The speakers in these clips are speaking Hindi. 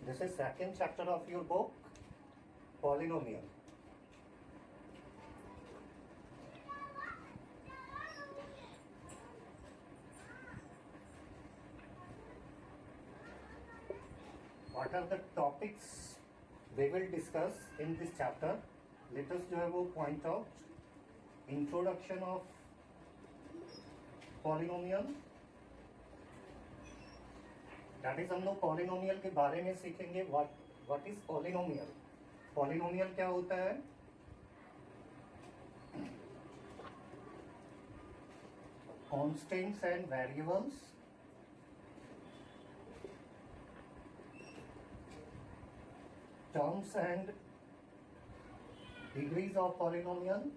This is second chapter of your book, Polynomial. What are the topics we will discuss in this chapter? Let us जो है वो point out introduction of polynomial. That is हम लोग polynomial के बारे में सीखेंगे. What is polynomial? Polynomial क्या होता है? Constants and variables. Terms and degrees of polynomial.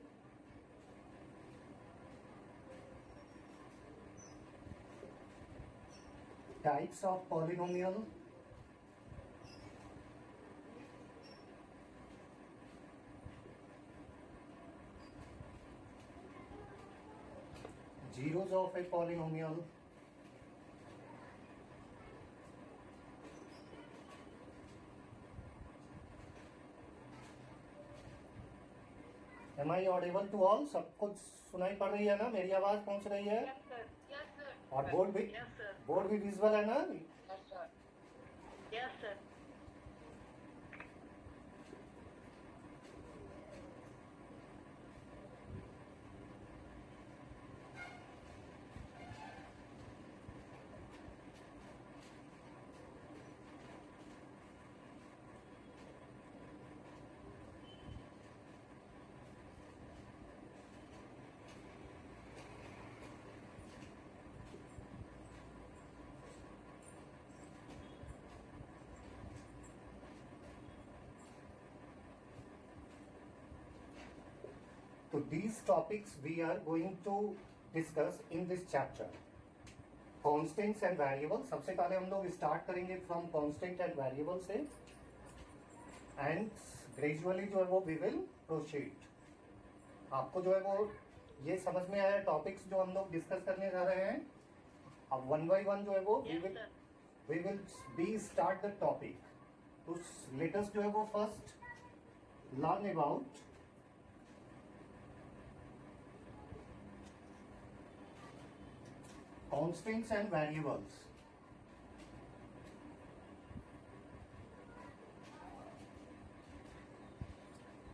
Types of polynomial. Zeros of a polynomial. Am I audible to all? सब कुछ सुनाई पड़ रही है ना? मेरी आवाज पहुंच रही है? Yes, sir. Yes, sir. और बोर्ड भी विजुअल है ना? Yes, sir. Yes, sir. So these topics we are going to discuss in this chapter. Constants and variables. सबसे पहले हम लोग start करेंगे from constant and variable से, and gradually जो है वो we will proceed. आपको जो है वो ये समझ में आया टॉपिक्स जो हम लोग डिस्कस करने जा रहे हैं. अब वन बाय वन जो है वो we will be start the topic. तो let us जो है वो first learn about constants and variables.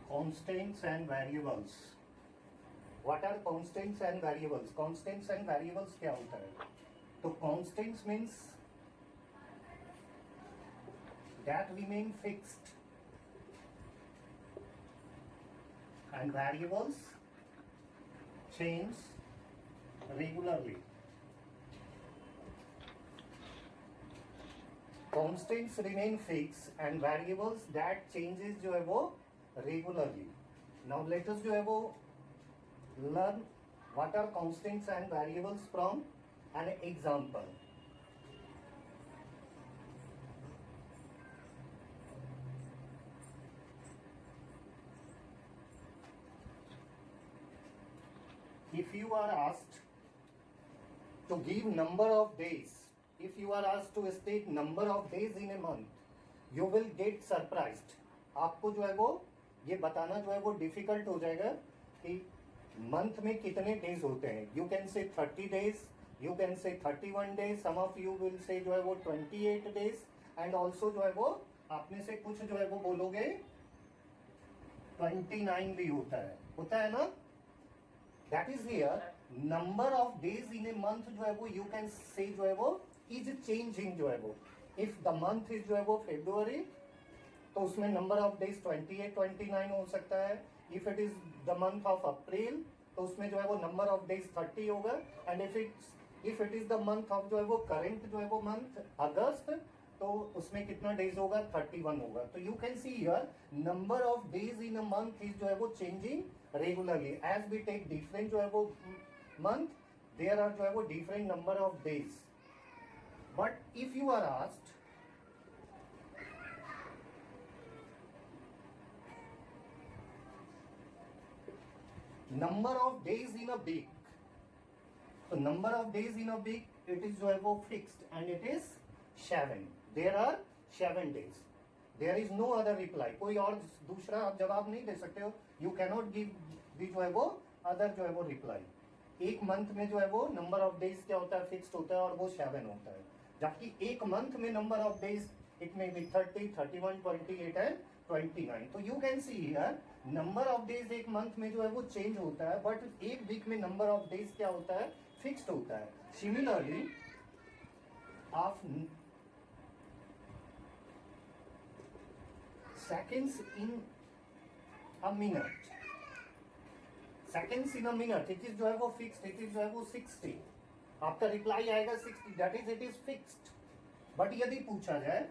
Constants and variables. What are constants and variables? Constants and variables क्या होता है? तो constants means that remain fixed, and variables change regularly. Constants remain fixed and variables that changes जो है वो regularly. Now let us जो है वो learn what are constants and variables from an example. If you are asked to give number of days, if you are asked to state number of days in a month, you will get surprised. आपको जो है वो ये बताना जो है वो डिफिकल्ट हो जाएगा कि मंथ में कितने डेज होते हैं. यू कैन से 30 days, you can say 31 days, some of you will say जो है वो 28 डेज, एंड ऑल्सो जो है वो आप में से कुछ जो है वो बोलोगे 29 भी होता है ना. That is here number of days in a month जो है वो यू कैन से जो है वो इज चेंजिंग जो है वो. इफ द मंथ इज जो है वो फेब्रुवरी, तो उसमें नंबर ऑफ डेज 28 29 हो सकता है. If it is the month of April, तो उसमें जो है वो नंबर ऑफ डेज 30 होगा. And if it is the month of जो है वो करेंट जो है वो मंथ अगस्त, तो उसमें कितना डेज होगा? 31 होगा. तो you can see here number of days in a month is जो है वो changing regularly. As we take different जो है वो मंथ, देयर आर जो है वो different number of days. But if you are asked number of days in a week, so number of days in a week it is जो है वो fixed and it is 7. There are 7 days. There is no other reply. कोई और दूसरा आप जवाब नहीं दे सकते हो. You cannot give दी जो है वो अदर जो है वो रिप्लाई. एक मंथ में जो है वो नंबर ऑफ डेज क्या होता है, फिक्स्ड होता है, और वो 7 होता है. जबकि एक मंथ में number of days it may be 30, 31, 28 and 29. तो you can see here number of days एक मंथ में जो है वो चेंज होता है, बट एक वीक में नंबर ऑफ डेज क्या होता है, फिक्स्ड होता है. Similarly of seconds in a minute, seconds in a minute, it is जो है वो fixed, it is जो है वो 60. आपका रिप्लाई आएगा 60, that is it is fixed. But यदि पूछा जाए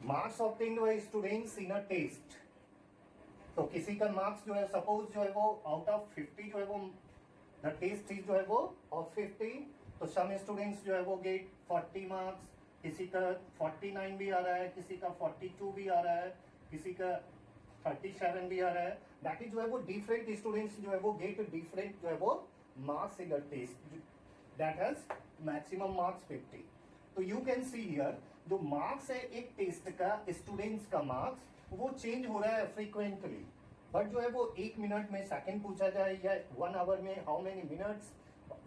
marks obtained by students in a test, तो किसी का मार्क्स जो है सपोज जो है वो आउट ऑफ 50 जो है वो द टेस्ट इज जो है वो ऑफ 50, तो सम स्टूडेंट्स जो है वो गेट 40 मार्क्स, किसी का 49 भी आ रहा है, किसी का 42 भी आ रहा है, किसी का 37 भी आ रहा है. दैट इज जो है वो डिफरेंट स्टूडेंट्स जो है वो गेट डिफरेंट जो है वो marks in the test that has maximum marks 50. तो यू कैन सी हियर जो मार्क्स है एक टेस्ट का, स्टूडेंट्स का मार्क्स वो चेंज हो रहा है फ्रीक्वेंटली. बट जो है वो एक मिनट में सेकंड पूछा जाए या 1 आवर में हाउ मेनी मिनट्स,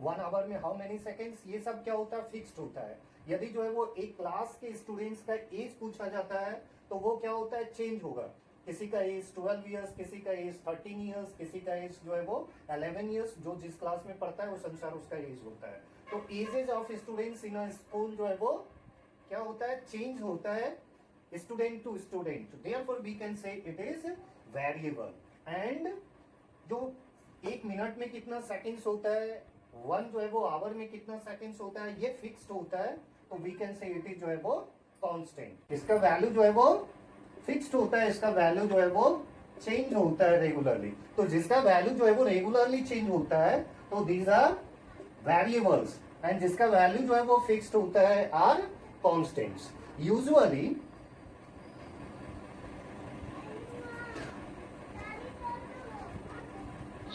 1 आवर में हाउ मेनी सेकंड्स, ये सब क्या होता है, फिक्स्ड होता है. यदि जो है वो एक क्लास के स्टूडेंट्स का एज पूछा जाता है तो वो क्या होता है, चेंज होगा. किसी का एज 12 ईयर्स, किसी का एज 13 ईयर्स, किसी का एज जो है वो 11 ईयर्स, जो जिस क्लास में पढ़ता है उस अनुसार उसका एज होता है. तो ages of students in a school जो है वो क्या होता है, चेंज होता है student to student. Therefore we can say it is variable. And जो एक मिनट में कितना सेकंड्स होता है, 1 जो है वो आवर में कितना सेकंड्स होता है, ये फिक्स्ड होता है. तो we can say it is जो है वो कांस्टेंट. इसका वैल्यू जो है वो फिक्स्ड होता है, इसका वैल्यू जो है वो चेंज होता है रेगुलरली. तो जिसका वैल्यू जो है वो रेगुलरली चेंज होता है तो दीज आर वेरिएबल्स, एंड जिसका वैल्यू जो है वो फिक्स्ड होता है आर कांस्टेंट्स. यूजुअली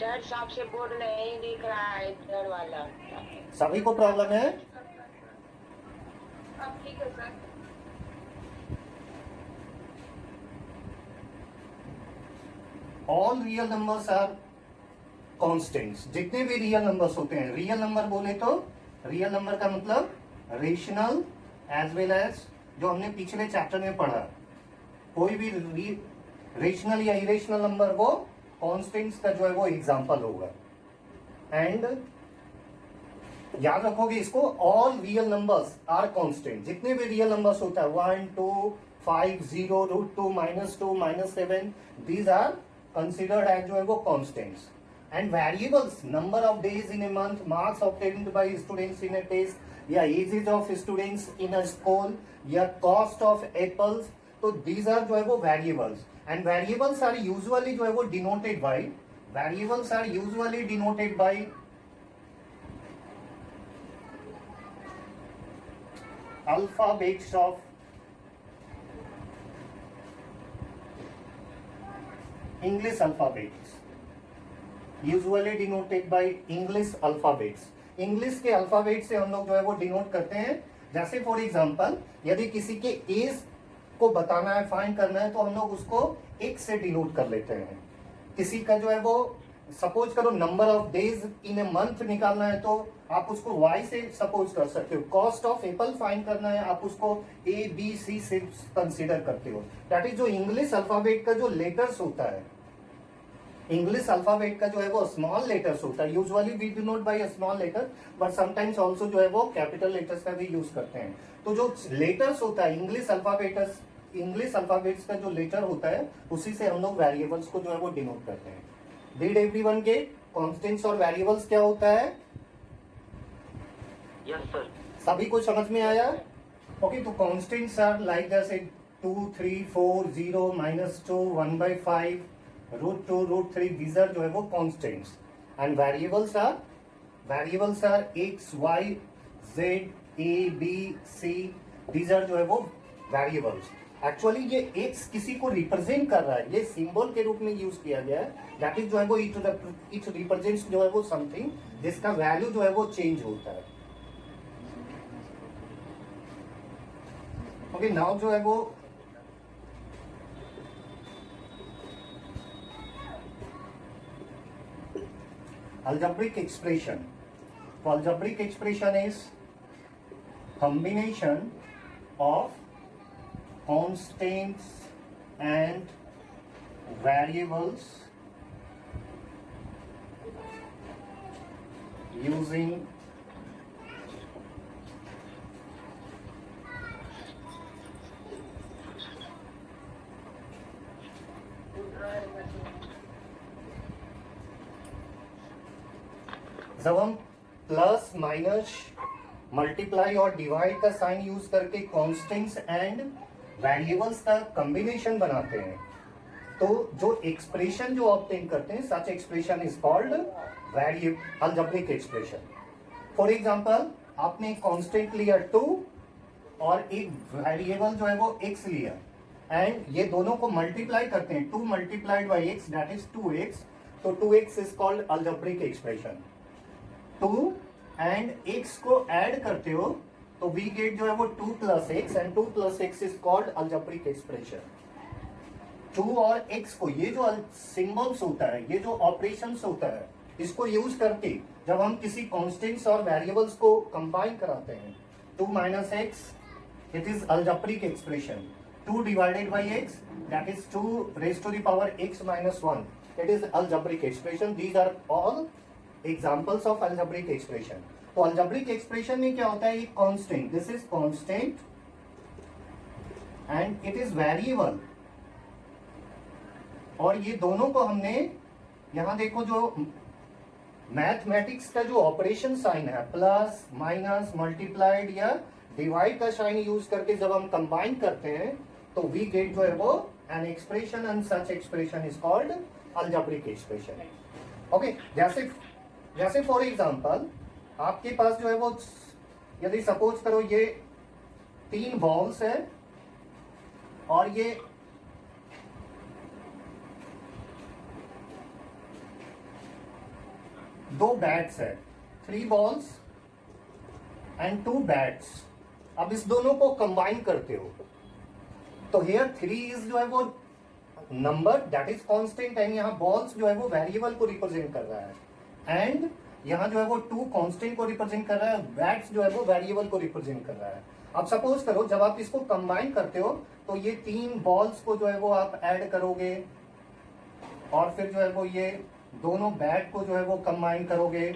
सर साहब से बोर्ड नहीं दिख रहा है इधर वाला. सभी को प्रॉब्लम है. अब ठीक है sir. All real numbers are constants. जितने भी रियल नंबर्स होते हैं, रियल नंबर बोले तो रियल नंबर का मतलब रेशनल एज वेल एज जो हमने पिछले चैप्टर में पढ़ा, कोई भी रेशनल या इरेशनल नंबर वो कांस्टेंट्स का जो है वो एग्जांपल होगा. एंड याद रखोगे इसको, all real numbers are constant. जितने भी रियल नंबर्स होता है 1, 2, 5, 0, √2, -2, -7, दीज आर कंसिडर्ड एज जो है वो constants. And variables, number of days in a month, marks obtained by students in a test, या ages of students in a school, या कॉस्ट ऑफ एप्पल्स, तो दीज आर जो है वो variables. And variables are usually जो है वो denoted by, variables are usually denoted by alphabets of English alphabets, usually denoted by English alphabets. English के अल्फाबेट से हम लोग जो है वो डिनोट करते हैं. जैसे फॉर एग्जांपल यदि किसी के एज को बताना है, फाइंड करना है, तो हम लोग उसको एक से डिनोट कर लेते हैं. किसी का जो है वो सपोज करो number of days in a month निकालना है तो आप उसको वाई से सपोज कर सकते हो. कॉस्ट ऑफ एप्पल फाइंड करना है, आप उसको ए बी सी से कंसीडर करते हो. दैट इज जो इंग्लिश अल्फाबेट का जो लेटर्स होता है, इंग्लिश अल्फाबेट का जो है वो स्मॉल लेटर्स होता है. Usually we denote by a small letter, but sometimes also जो है वो कैपिटल लेटर्स का भी यूज करते हैं. तो जो लेटर्स होता है इंग्लिश अल्फाबेट्स का जो लेटर होता है उसी से हम लोग वेरिएबल्स को जो है वो डिनोट करते हैं. डिड एवरीवन गेट कांस्टेंट्स और वेरिएबल्स क्या होता है? Yes sir. सभी को समझ में आया? ओके, तो कांस्टेंट्स आर लाइक जैसे 2, 3, 4, 0, -2, 1/5, √2, √3, these are जो है वो constants. And variables are x, y, z, a, b, c, these are जो है वो वेरिएबल्स. एक्चुअली ये एक्स किसी को रिप्रेजेंट कर रहा है, ये सिंबल के रूप में यूज किया गया है। दैट इज जो है वो इट रिप्रेजेंट्स जो है वो समथिंग जिसका वैल्यू जो है वो चेंज होता है। ओके, नाउ जो है वो algebraic expression. So algebraic expression is combination of constants and variables using जब हम प्लस माइनस मल्टीप्लाई और डिवाइड का साइन यूज करके कॉन्स्टेंट्स एंड वेरिएबल्स का कॉम्बिनेशन बनाते हैं, तो जो एक्सप्रेशन जो ऑब्टेन करते हैं, such expression is called algebraic expression. For example, आपने एक कांस्टेंट लिया 2 और एक वेरिएबल जो है वो x लिया, एंड ये दोनों को मल्टीप्लाई करते हैं, 2 multiplied by x that is 2x, तो 2x is called algebraic expression. 2 and x को ऐड करते हो तो वी गेट जो है वो 2 plus x, and 2 plus x is called algebraic expression. 2 और x को, ये जो सिंबल्स होता है, ये जो ऑपरेशंस होता है, इसको यूज करके जब हम किसी कॉन्स्टेंट्स और वेरिएबल्स को कंबाइन कराते हैं, 2 minus x it is algebraic expression, 2 divided by x that is 2 raise to the power x minus 1, it is algebraic expression. These are all examples of algebraic expression. तो अलजेब्रिक एक्सप्रेशन में क्या होता है, एक constant, this is constant and it is variable, और ये दोनों को हमने यहां देखो, जो मैथमेटिक्स का जो ऑपरेशन साइन है, प्लस माइनस मल्टीप्लाइड या डिवाइड का साइन यूज करके जब हम कंबाइन करते हैं तो वी गेट जो है वो an expression, and such expression is called algebraic expression. Okay, जैसे फॉर एग्जांपल आपके पास जो है वो, यदि सपोज करो ये 3 बॉल्स है और ये दो बैट्स है, 3 बॉल्स एंड 2 बैट्स। अब इस दोनों को कंबाइन करते हो तो हियर 3 इज जो है वो number that is constant, and यहाँ बॉल्स जो है वो वेरिएबल को रिप्रेजेंट कर रहा है, एंड यहाँ जो है वो 2 कांस्टेंट को रिप्रेजेंट कर रहा है, बैट्स जो है वो वेरिएबल को रिप्रेजेंट कर रहा है। अब सपोज करो जब आप इसको कंबाइन करते हो तो ये 3 बॉल्स को जो है वो आप ऐड करोगे, और फिर जो है वो ये दोनों बैट को जो है वो कंबाइन करोगे,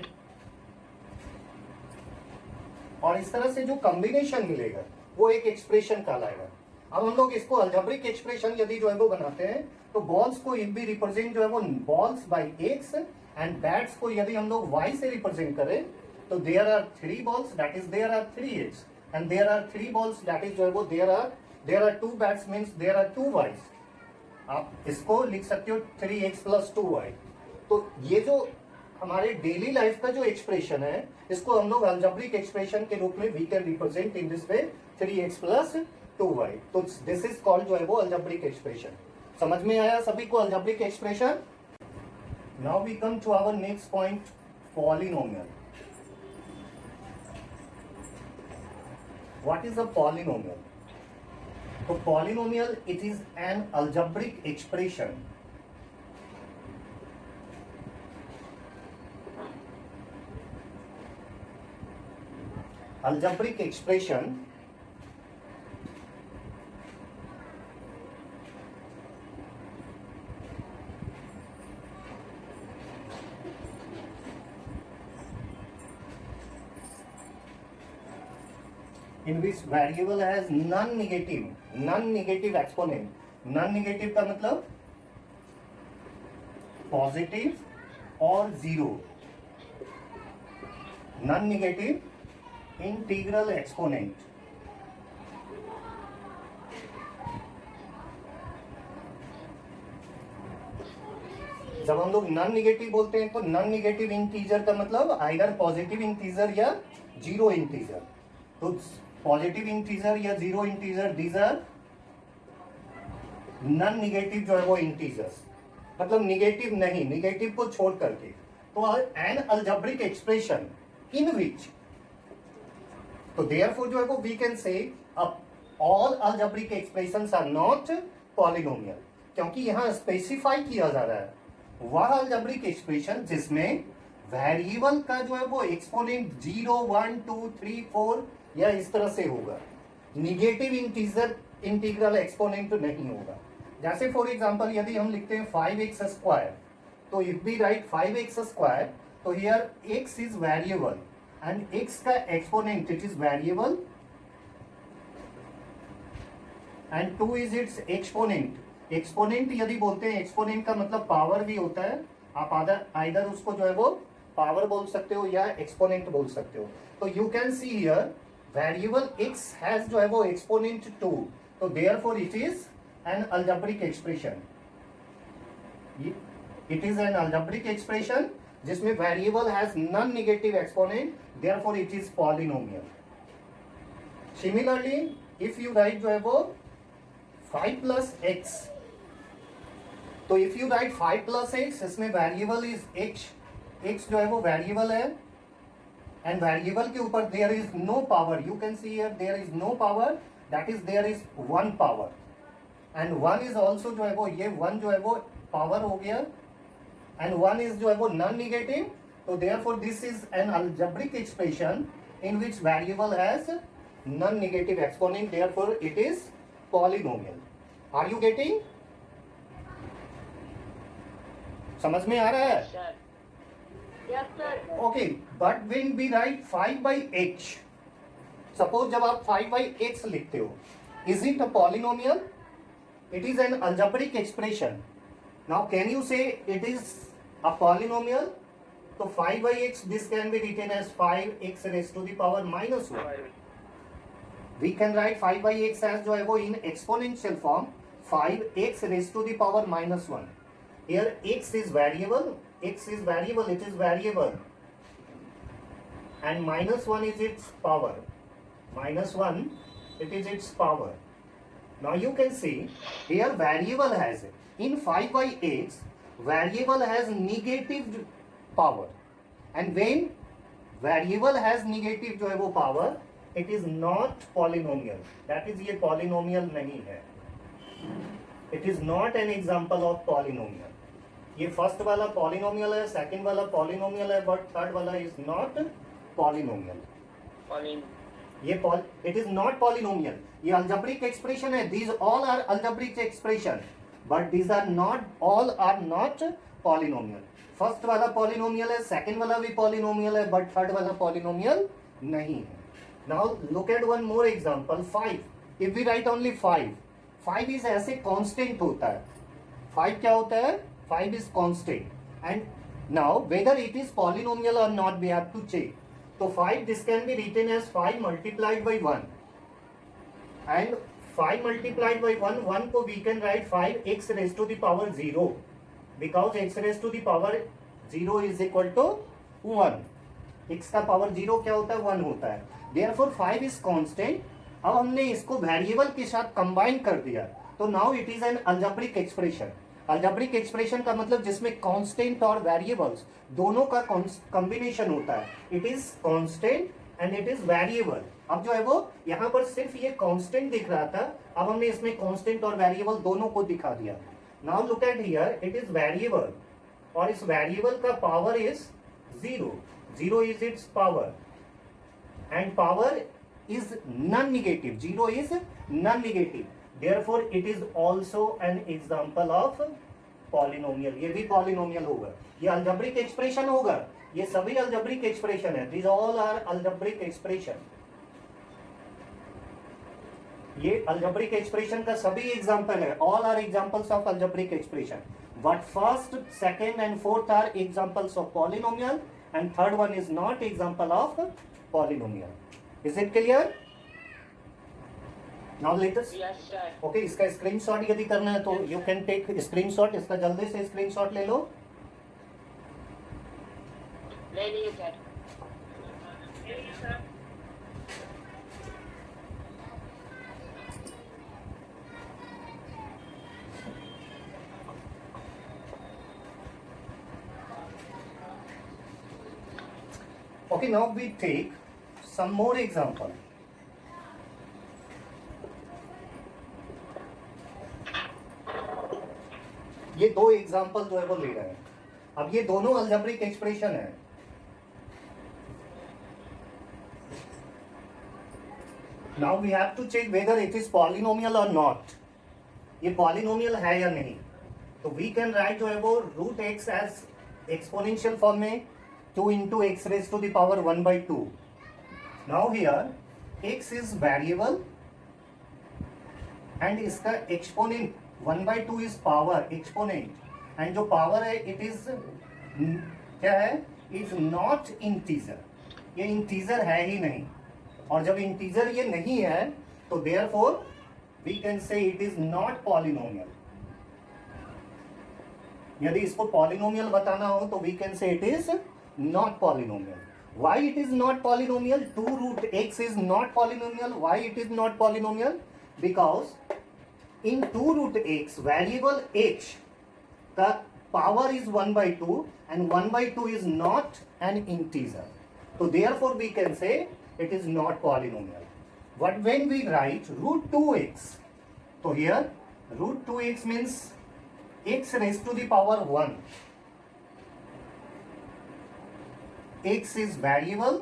और इस तरह से जो कॉम्बिनेशन मिलेगा वो एक एक्सप्रेशन कहलाएगा। अब हम लोग इसको अलजेब्रिक एक्सप्रेशन यदि जो है वो बनाते हैं तो बॉल्स को इफ भी रिप्रेजेंट जो है वो balls by x, and bats को यदि हम लोग y से रिप्रेजेंट करें तो there are 3 balls that is there are 3x, and there are 3 balls that is जो है वो there are 2 bats means there are 2 y's। आप इसको लिख सकते हो 3x प्लस 2y। तो ये जो हमारे डेली लाइफ का जो एक्सप्रेशन है, इसको हम लोग अलजेब्रिक एक्सप्रेशन के रूप में we can represent in this way 3x plus 2y। तो दिस इज कॉल्ड जो है वो अलजेब्रिक एक्सप्रेशन। समझ में आया सभी को algebraic expression? Now we come to our next point, polynomial. What is a polynomial? तो polynomial it is an algebraic expression algebraic expression in which variable has non-negative exponent। non-negative का मतलब पॉजिटिव और 0, non-negative इंटीग्रल एक्सपोनेंट। जब हम लोग नॉन निगेटिव बोलते हैं तो नॉन निगेटिव इंटीजर का मतलब आइदर पॉजिटिव इंटीजर या 0 इंटीजर। तो पॉजिटिव इंटीजर या 0 integer, these are non negative जो है वो इंटीजर्स, मतलब निगेटिव नहीं, निगेटिव को छोड़ करके, तो an algebraic expression in which, तो देयरफॉर जो है वो we can say all algebraic expressions are not polynomial, क्योंकि यहां स्पेसिफाई किया जा रहा है वह अलजेब्रिक एक्सप्रेशन जिसमें वेरिएबल का जो है वो एक्सपोनेंट 0 1 2 3 4 या इस तरह से होगा, निगेटिव इंटीग्रल एक्सपोनेंट नहीं होगा। जैसे फॉर एग्जांपल यदि हम लिखते हैं 5x स्क्वायर, तो if we write 5x square, तो here x is variable and x का exponent it is variable and 2 is its exponent. Exponent यदि बोलते हैं, एक्सपोनेंट का मतलब पावर भी होता है, आप आइदर उसको जो है वो पावर बोल सकते हो या एक्सपोनेंट बोल सकते हो। तो you can see here variable x has जो है वो एक्सपोनेंट 2, तो therefore it is an algebraic expression, it is an algebraic expression जिसमें variable has non negative exponent, therefore it is polynomial. Similarly if you write जो है वो 5 प्लस x, तो if you write 5 plus x, इसमें वेरिएबल इज x जो है वो वेरिएबल है एंड वेरिएबल के ऊपर there is no power, you can see here there is no power, that is there is 1 power and 1 is also जो है वो, ये 1 जो है वो पावर हो गया एंड 1 इज जो है वो नॉन नेगेटिव, तो therefore this is an algebraic expression in which variable has non negative exponent, therefore it is polynomial. Are you getting? समझ में आ रहा है? Sir. Yes, sir. Okay, but when we write 5/x, suppose जब आप 5/x लिखते हो, is it a polynomial? It is an algebraic expression. Now can you say it is a polynomial? तो 5/x this can be written as 5x raised to the power minus 1. We can write 5/x as जो है वो in exponential form 5x raised to the power minus 1. Here x is variable, it is variable, and minus 1 is its power. Minus 1, it is its power. Now you can see here variable has, in 5/x, variable has negative power, and when variable has negative जो है वो power, it is not polynomial, that is ये polynomial नहीं है, it is not an example of polynomial। ये फर्स्ट वाला पॉलिनोमियल है, सेकंड वाला पॉलिनोमियल है, बट थर्ड वाला इज नॉट पॉलिनोमियल। Pauline. ये इट इज नॉट पॉलिनोमियल, ये अलजेब्रिक एक्सप्रेशन है, these all are algebraic expression, but these are not, all are not polynomial. First वाला पॉलिनोमियल है, सेकंड वाला भी पॉलिनोमियल है, बट थर्ड वाला पॉलिनोमियल नहीं है। Now look at one more example, 5। If we write only 5 is ऐसे कांस्टेंट होता है। 5 क्या होता है? 5 is constant, and now whether it is polynomial or not we have to check. So 5, this can be written as 5 multiplied by 1, and 5 multiplied by 1 को we can write 5x raised to the power 0, because x raised to the power 0 is equal to 1. x का पावर 0 क्या होता है? 1 होता है। Therefore 5 is constant। अब हमने इसको वेरिएबल के साथ कंबाइन कर दिया, तो now it is an algebraic expression. Algebraic expression का मतलब जिसमें कांस्टेंट और वेरिएबल्स दोनों का कॉम्बिनेशन होता है, it is constant and it is variable. अब जो है वो यहाँ पर सिर्फ ये कांस्टेंट दिख रहा था, अब हमने इसमें कांस्टेंट और वेरिएबल दोनों को दिखा दिया। Now look eight here, it is variable और इस वेरिएबल का power is 0 is it's power and power is non negative, 0 is non negative, therefore it is also an example of polynomial। ये भी पॉलिनोमियल होगा, ये अलजेब्रिक एक्सप्रेशन होगा, ये सभी अलजेब्रिक एक्सप्रेशन है, these all are algebraic expression। ये अलजेब्रिक एक्सप्रेशन का सभी एग्जांपल है, all are examples of algebraic expression, but first, second and fourth are examples of polynomial and third one is not example of polynomial। is it clear? Now let us, Yes, sir. Okay, इसका स्क्रीनशॉट यदि करना है तो यू कैन टेक स्क्रीनशॉट, इसका जल्दी से स्क्रीनशॉट ले लो। ले लीजिए sir. Okay, now we take some more example. ये दो एग्जाम्पल जो है वो ले रहे हैं. अब ये दोनों अल्जेब्रिक एक्सप्रेशन है. Now we have to check whether it is polynomial or not. ये पॉलिनोमियल है या नहीं. तो वी कैन राइट जो है वो root x as exponential form में 2 into x raised to the power 1/2. Now here x is variable and इसका exponent 1/2 is power exponent and जो पावर है इट इज क्या है, इज नॉट इंटीजर. ये इंटीजर है ही नहीं. और जब इंटीजर ये नहीं है तो therefore we can say it is not polynomial. यदि इसको पॉलिनोमियल बताना हो तो we can say it is not polynomial. Why it is not polynomial? 2 root x is not polynomial. Why it is not polynomial? Because in 2 root x, variable h, the power is 1/2 and 1/2 is not an integer. So therefore we can say it is not polynomial. But when we write root 2x, so here root 2x means x raised to the power 1. X is variable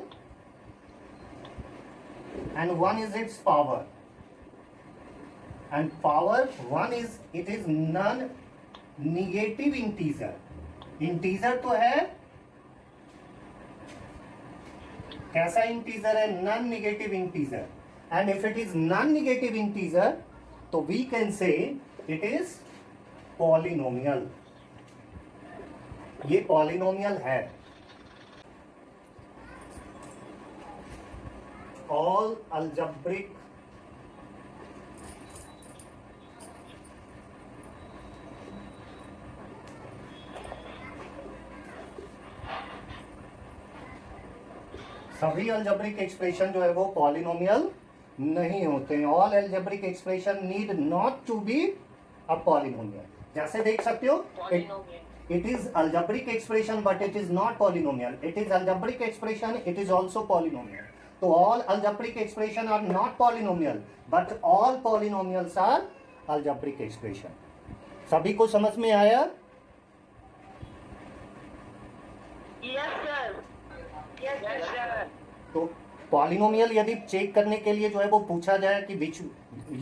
and 1 is its power, and power 1 is it is non-negative integer. Integer तो है, कैसा integer है, non-negative integer. And if it is non-negative integer तो we can say it is polynomial. ये polynomial है. All algebraic सभी अलजेब्रिक एक्सप्रेशन जो है वो पॉलिनोमियल नहीं होते हैं. All algebraic expression need not to be a polynomial. जैसे देख सकते हो it is algebraic expression but it is not polynomial. It is algebraic expression, it is also polynomial. So all algebraic expression are not polynomial but all polynomials are algebraic expression. सभी को समझ में आया? Yes, sir. Yes, sir. तो पॉलिनोमियल यदि चेक करने के लिए जो है वो पूछा जाए कि विच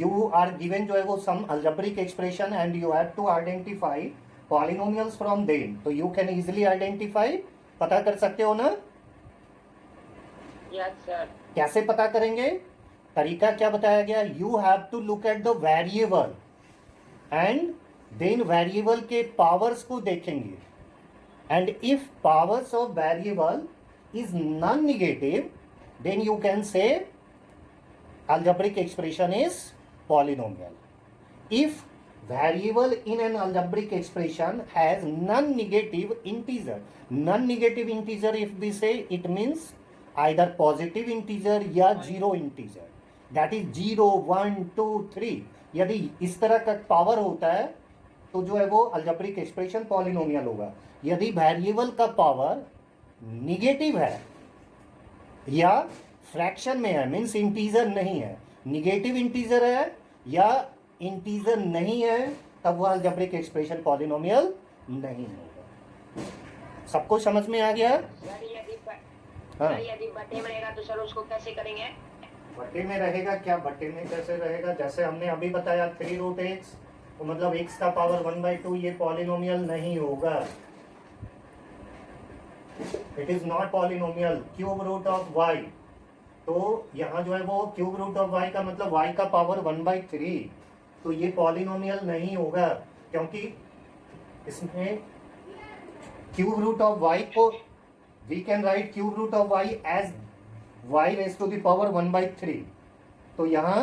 यू आर गिवन जो है वो some algebraic expression and you have to identify polynomials from them, तो यू कैन इजिली आइडेंटिफाई, पता कर सकते हो ना? Yes, sir. कैसे पता करेंगे? तरीका क्या बताया गया? You have to look at the variable and then variable के पावर्स को देखेंगे, and if powers of variable is non negative then you can say algebraic expression is polynomial. If variable in an algebraic expression has non-negative integer, non-negative integer if we say it means either positive integer या zero integer, that is 0 1 2 3. यदि इस तरह का पावर होता है तो जो है वो algebraic expression polynomial होगा. यदि वेरिएबल का पावर निगेटिव है या फ्रैक्शन में है, मीन्स इंटीजर नहीं है, निगेटिव इंटीजर है या इंटीजर नहीं है, तब वह अलजेब्रिक एक्सप्रेशन पॉलिनोमियल नहीं होगा. सबको समझ में आ गया? सर यदि बटे में रहेगा तो सर उसको कैसे करेंगे? बटे में रहेगा क्या? बटे में कैसे रहेगा? जैसे हमने अभी बताया 3 रूट एक्स, तो मतलब x का पावर 1/2, ये पॉलिनोमियल नहीं होगा. It is not polynomial. Cube root of y, तो यहाँ जो है वो क्यूब रूट ऑफ y का मतलब y का पावर 1/3, तो ये पॉलिनोमियल नहीं होगा, क्योंकि इसमें क्यूब रूट ऑफ y को we can write cube root of y as y raise to the power 1/3. तो यहाँ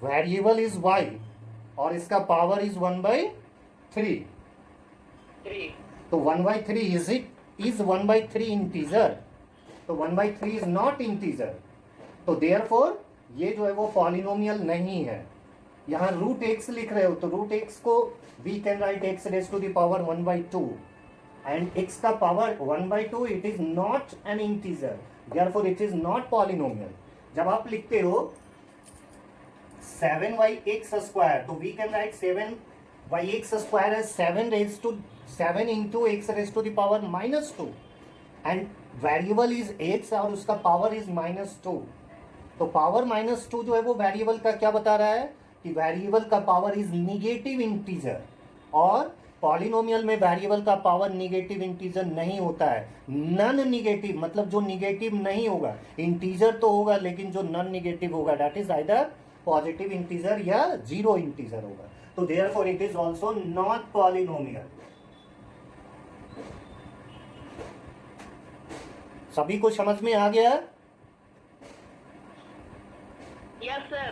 वेरिएबल इज y और इसका पावर इज 1/3. तो 1/3 इज 1/3 इंटीजर, तो 1/3 इज नॉट इंटीजर. तो देयरफॉर ये जो है वो पॉलिनोमियल नहीं है. यहाँ रूट एक्स लिख रहे हो तो रूट एक्स को we can write X raise to the power 1/2 and X का power 1/2, it is not an integer. Therefore it is not polynomial. जब आप लिखते हो 7y(x square, तो we can write 7y(x square as 7 into x raised to the power -2 and variable is x और उसका पावर इज -2। तो पावर -2 जो है वो वेरिएबल का क्या बता रहा है कि वेरिएबल का पावर इज निगेटिव इंटीजर, और पॉलिनोमियल में वेरिएबल का पावर निगेटिव इंटीजर नहीं होता है। नन निगेटिव मतलब जो निगेटिव नहीं होगा, इंटीजर तो होगा लेकिन जो नन निगेटिव होगा that is either positive integer या जीरो इंटीजर होगा। तो therefore it is also not polynomial. सभी को समझ में आ गया? Yes sir.